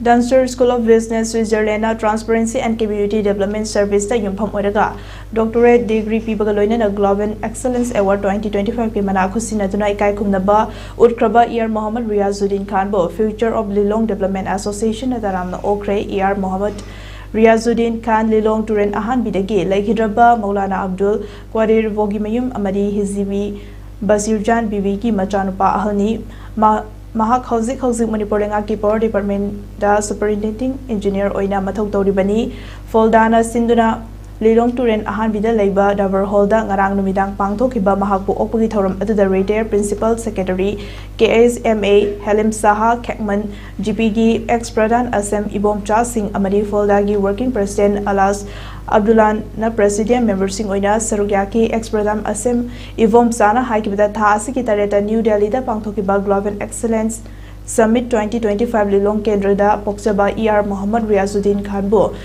Dunster School of Business Switzerland Transparency and Community Development Service da yumpham oiraga doctorate degree pibaga loinana Global Excellence Award 2025 ke mana khusina tuna ikai khumnaba utkraba Mohd Riyajuddin Khan bo Future of Lilong Development Association na taramna okkhre Mohd Riyajuddin Khan Lilong turen ahan bidagi laikhidraba Maulana Abdul Qadir Vogi mayum amadi hizibi Basirjan Bibi ki machanupa ahalni Mahak Hauzik Manipur ki Power Department da Superintending Engineer oina mathau tawribani FOLDA na sinduna Lilong turen ahan bida leiba Davar Holda ngarang numidang pangthokiba mahakbu okpagi thoram aduda Retired Principal Secretary KSMA Halim Saha Kekman GPG ex Pradhan Assam Ibom Cha Singh amadi FOLDA gi Working President Alas Abdullah na President Member Singh oina Sarugyaki ex Pradhan Assam Ibom Sana haikibida tha asiki tareta New Delhi da pangthokiba Global Excellence Summit 2025 Lilong Kendra da Poksaba Mohd Riyajuddin Khan bo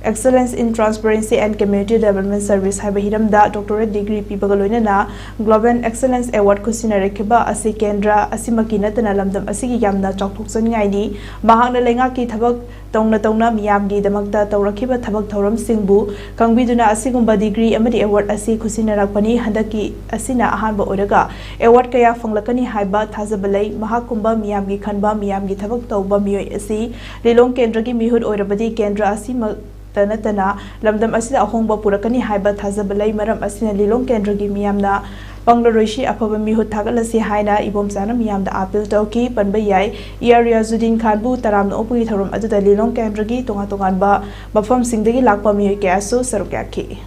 Excellence in Transparency and Community Development Service Hiram da Doctorate Degree Pibagaloina na Global Excellence Award kusina rekiba asi Kendra asimaki natana lamdam asigi yamna chokthoksan ngai ni mahakna lenga ki thabak tongna miyamgi damakta tawrakiba thabak thoram singbu kangbiduna asigumba degree amadi award asi kusina rakpani handaki asina ahanba oraga award kaya fanglakani haiba thajabalai mahakumba miyamgi khanba miyamgi thabak tawba miyoi asi Lilong Kendra gi mihud oirabadi Kendra asima Tanatana, Lamdam Asida Ahongba Purakani Haiba Tazabalai Maram Asina Lilong Kendra gi miyamna Bangladeshi Apaba Mihut Tagalasi Haina Ibom Sana Miyam da Apil Toki Panbayai Riyajuddin Khan bu taramna opagi thoram aduda Lilong Kendra gi tonga tonganba mafam singdagi lakpa miyoy kayaso sarukyaki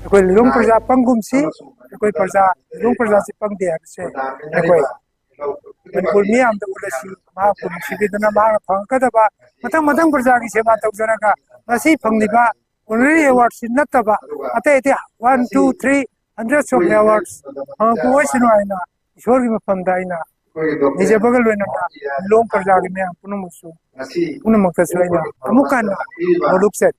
कोई लुंग प्रजा पंगुम सी कोई प्रजा लुंग प्रजा से पंग दिया से कोई मनपुर में हम तो बोले सी माँ कुम सी भी तो ना माँ पंग का दबा मतंग प्रजा की सेवा तो जरा का ऐसी पंग दिबा उन्हें अवार्ड से न तबा अतः इतने 1 2 3 hundreds of awards हाँ कोई सुनाई ना ईश्वर की मफम दाई ना निजे बगल में ना लुंग प्रजा की में पुनः मुसु पुनः मकसद है ना अमुकान वो लोग से